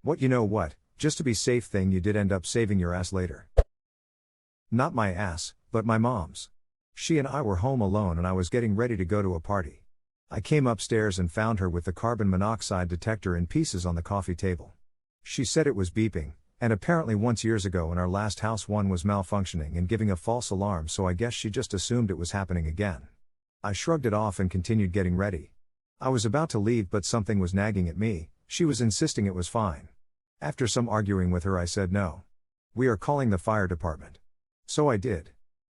What, just to be safe thing you did end up saving your ass later. Not my ass, but my mom's. She and I were home alone and I was getting ready to go to a party. I came upstairs and found her with the carbon monoxide detector in pieces on the coffee table. She said it was beeping, and apparently once years ago in our last house one was malfunctioning and giving a false alarm, so I guess she just assumed it was happening again. I shrugged it off and continued getting ready. I was about to leave but something was nagging at me. She was insisting it was fine. After some arguing with her I said no. We are calling the fire department. So I did.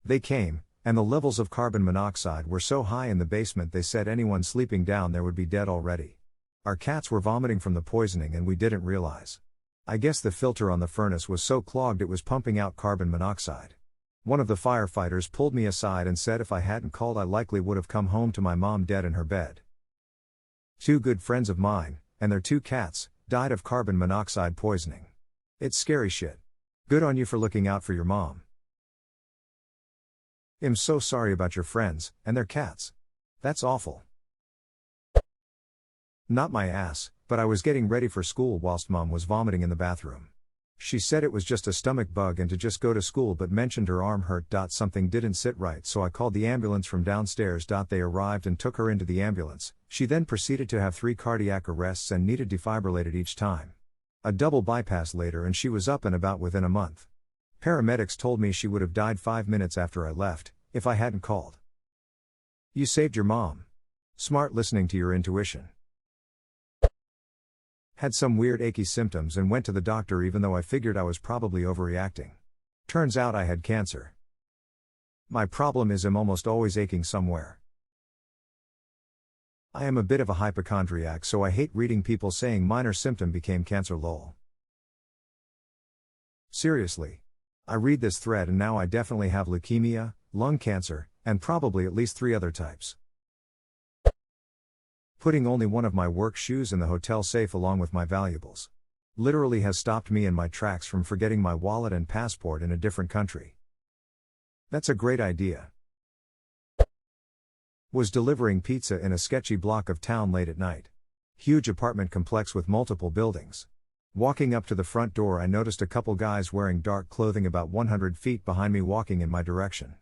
They came, and the levels of carbon monoxide were so high in the basement they said anyone sleeping down there would be dead already. Our cats were vomiting from the poisoning and we didn't realize. I guess the filter on the furnace was so clogged it was pumping out carbon monoxide. One of the firefighters pulled me aside and said if I hadn't called I likely would have come home to my mom dead in her bed. Two good friends of mine, and their two cats, died of carbon monoxide poisoning. It's scary shit. Good on you for looking out for your mom. I'm so sorry about your friends, and their cats. That's awful. Not my ass, but I was getting ready for school whilst mom was vomiting in the bathroom. She said it was just a stomach bug and to just go to school but mentioned her arm hurt. Something didn't sit right, so I called the ambulance from downstairs. They arrived and took her into the ambulance. She then proceeded to have 3 cardiac arrests and needed defibrillated each time. A double bypass later and she was up and about within a month. Paramedics told me she would have died 5 minutes after I left, if I hadn't called. You saved your mom. Smart listening to your intuition. Had some weird achy symptoms and went to the doctor even though I figured I was probably overreacting. Turns out I had cancer. My problem is I'm almost always aching somewhere. I am a bit of a hypochondriac, so I hate reading people saying minor symptom became cancer lol. Seriously. I read this thread and now I definitely have leukemia, lung cancer, and probably at least 3 other types. Putting only one of my work shoes in the hotel safe along with my valuables. Literally has stopped me in my tracks from forgetting my wallet and passport in a different country. That's a great idea. Was delivering pizza in a sketchy block of town late at night. Huge apartment complex with multiple buildings. Walking up to the front door I noticed a couple guys wearing dark clothing about 100 feet behind me walking in my direction.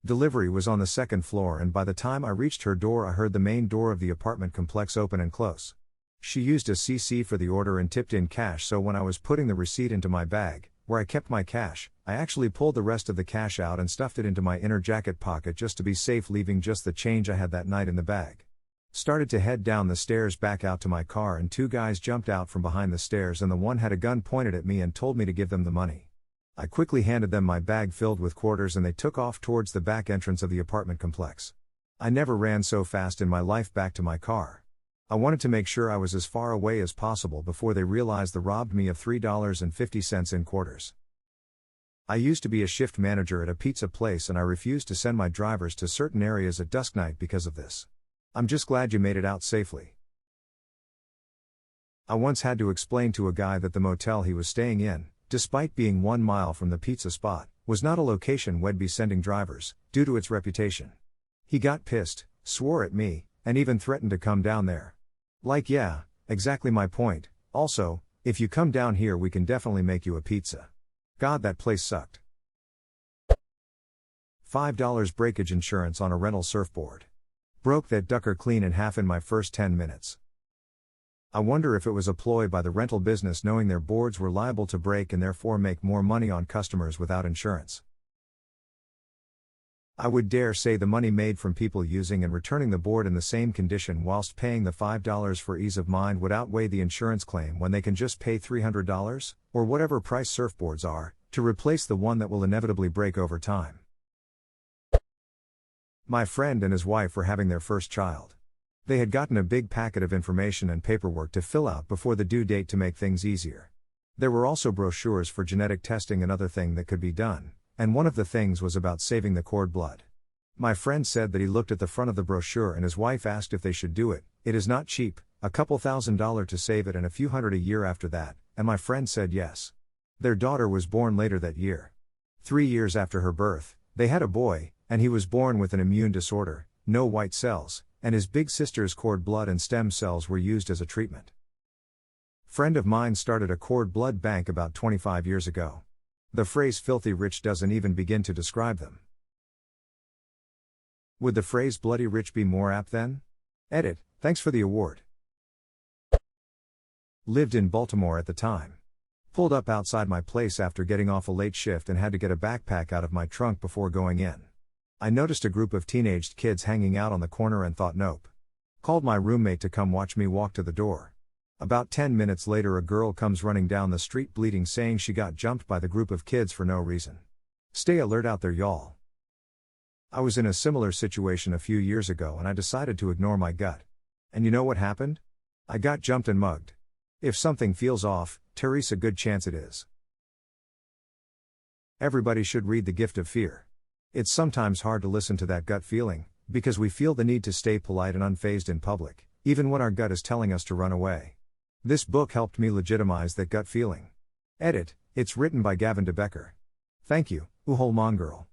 Delivery was on the 2nd floor and by the time I reached her door I heard the main door of the apartment complex open and close. She used a CC for the order and tipped in cash, so when I was putting the receipt into my bag, where I kept my cash, I actually pulled the rest of the cash out and stuffed it into my inner jacket pocket just to be safe, leaving just the change I had that night in the bag. Started to head down the stairs back out to my car and 2 guys jumped out from behind the stairs and the one had a gun pointed at me and told me to give them the money. I quickly handed them my bag filled with quarters and they took off towards the back entrance of the apartment complex. I never ran so fast in my life back to my car. I wanted to make sure I was as far away as possible before they realized they robbed me of $3.50 in quarters. I used to be a shift manager at a pizza place and I refused to send my drivers to certain areas at dusk night because of this. I'm just glad you made it out safely. I once had to explain to a guy that the motel he was staying in, despite being 1 mile from the pizza spot, was not a location we'd be sending drivers, due to its reputation. He got pissed, swore at me, and even threatened to come down there. Like yeah, exactly my point. Also, if you come down here we can definitely make you a pizza. God, that place sucked. $5 breakage insurance on a rental surfboard. Broke that ducker clean in half in my first 10 minutes. I wonder if it was a ploy by the rental business knowing their boards were liable to break and therefore make more money on customers without insurance. I would dare say the money made from people using and returning the board in the same condition whilst paying the $5 for ease of mind would outweigh the insurance claim when they can just pay $300, or whatever price surfboards are, to replace the one that will inevitably break over time. My friend and his wife were having their first child. They had gotten a big packet of information and paperwork to fill out before the due date to make things easier. There were also brochures for genetic testing and other things that could be done, and one of the things was about saving the cord blood. My friend said that he looked at the front of the brochure and his wife asked if they should do it. It is not cheap, a couple $1,000s to save it and a few hundred a year after that, and my friend said yes. Their daughter was born later that year. 3 years after her birth, they had a boy, and he was born with an immune disorder, no white cells, and his big sister's cord blood and stem cells were used as a treatment. Friend of mine started a cord blood bank about 25 years ago. The phrase filthy rich doesn't even begin to describe them. Would the phrase bloody rich be more apt then? Edit, thanks for the award. Lived in Baltimore at the time. Pulled up outside my place after getting off a late shift and had to get a backpack out of my trunk before going in. I noticed a group of teenaged kids hanging out on the corner and thought nope. Called my roommate to come watch me walk to the door. About 10 minutes later a girl comes running down the street bleeding saying she got jumped by the group of kids for no reason. Stay alert out there y'all. I was in a similar situation a few years ago and I decided to ignore my gut. And you know what happened? I got jumped and mugged. If something feels off, Teresa, a good chance it is. Everybody should read The Gift of Fear. It's sometimes hard to listen to that gut feeling, because we feel the need to stay polite and unfazed in public, even when our gut is telling us to run away. This book helped me legitimize that gut feeling. Edit, it's written by Gavin DeBecker. Thank you, Uhol Girl.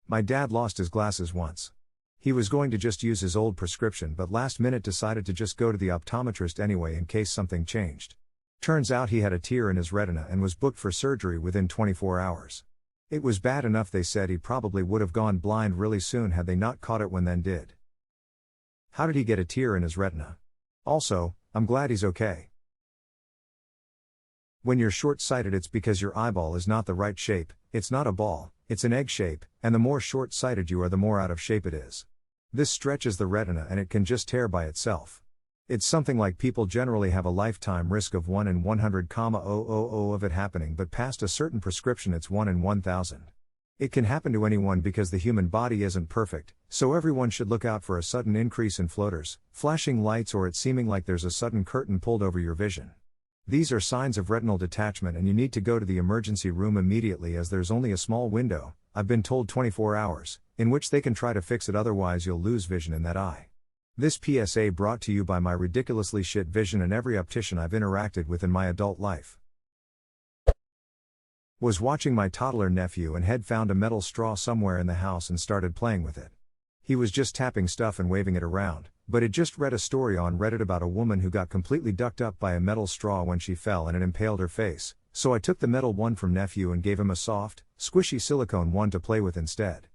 My dad lost his glasses once. He was going to just use his old prescription but last minute decided to just go to the optometrist anyway in case something changed. Turns out he had a tear in his retina and was booked for surgery within 24 hours. It was bad enough they said he probably would have gone blind really soon had they not caught it when then did. How did he get a tear in his retina? Also, I'm glad he's okay. When you're short-sighted it's because your eyeball is not the right shape, it's not a ball, it's an egg shape, and the more short-sighted you are the more out of shape it is. This stretches the retina and it can just tear by itself. It's something like people generally have a lifetime risk of 1 in 100,000 of it happening but past a certain prescription it's 1 in 1,000. It can happen to anyone because the human body isn't perfect, so everyone should look out for a sudden increase in floaters, flashing lights or it seeming like there's a sudden curtain pulled over your vision. These are signs of retinal detachment and you need to go to the emergency room immediately as there's only a small window, I've been told 24 hours, in which they can try to fix it otherwise you'll lose vision in that eye. This PSA brought to you by my ridiculously shit vision and every optician I've interacted with in my adult life. Was watching my toddler nephew and had found a metal straw somewhere in the house and started playing with it. He was just tapping stuff and waving it around, but had just read a story on Reddit about a woman who got completely ducked up by a metal straw when she fell and it impaled her face, so I took the metal one from nephew and gave him a soft, squishy silicone one to play with instead.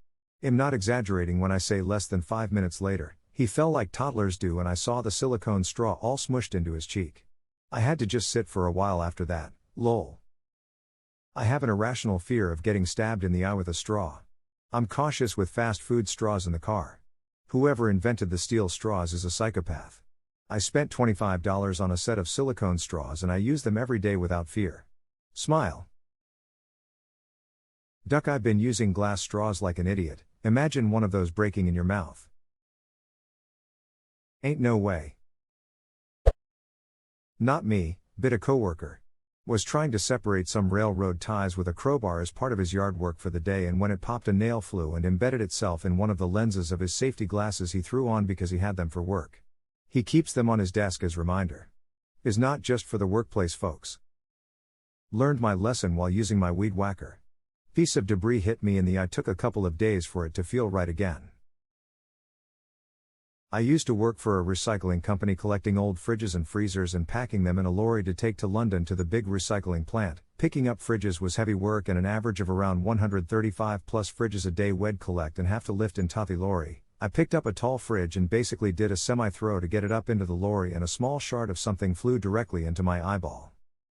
I'm not exaggerating when I say less than 5 minutes later, he fell like toddlers do and I saw the silicone straw all smushed into his cheek. I had to just sit for a while after that, lol. I have an irrational fear of getting stabbed in the eye with a straw. I'm cautious with fast food straws in the car. Whoever invented the steel straws is a psychopath. I spent $25 on a set of silicone straws and I use them every day without fear. Smile. Duck, I've been using glass straws like an idiot, imagine one of those breaking in your mouth. Ain't no way. Not me, bit a coworker. Was trying to separate some railroad ties with a crowbar as part of his yard work for the day and when it popped a nail flew and embedded itself in one of the lenses of his safety glasses he threw on because he had them for work. He keeps them on his desk as reminder. Is not just for the workplace folks. Learned my lesson while using my weed whacker. Piece of debris hit me in the eye, took a couple of days for it to feel right again. I used to work for a recycling company collecting old fridges and freezers and packing them in a lorry to take to London to the big recycling plant. Picking up fridges was heavy work and an average of around 135 plus fridges a day we'd collect and have to lift in Tothy lorry. I picked up a tall fridge and basically did a semi-throw to get it up into the lorry and a small shard of something flew directly into my eyeball.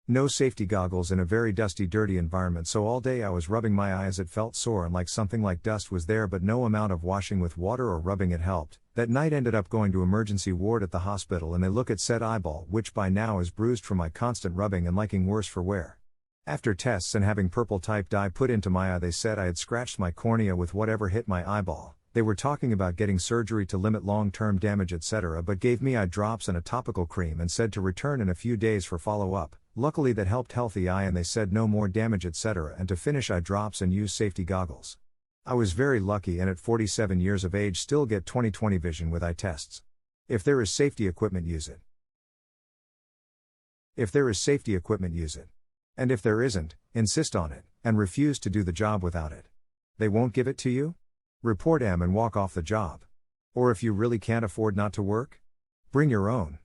No safety goggles in a very dusty, dirty environment, so all day I was rubbing my eye as it felt sore and like something like dust was there, but no amount of washing with water or rubbing it helped. That night ended up going to emergency ward at the hospital and they look at said eyeball, which by now is bruised from my constant rubbing and liking worse for wear. After tests and having purple type dye put into my eye, they said I had scratched my cornea with whatever hit my eyeball. They were talking about getting surgery to limit long-term damage etc., but gave me eye drops and a topical cream and said to return in a few days for follow-up. Luckily that helped healthy eye and they said no more damage etc. and to finish eye drops and use safety goggles. I was very lucky and at 47 years of age still get 20/20 vision with eye tests. If there is safety equipment, use it. If there is safety equipment, use it. And if there isn't, insist on it, and refuse to do the job without it. They won't give it to you? Report M and walk off the job. Or if you really can't afford not to work? Bring your own.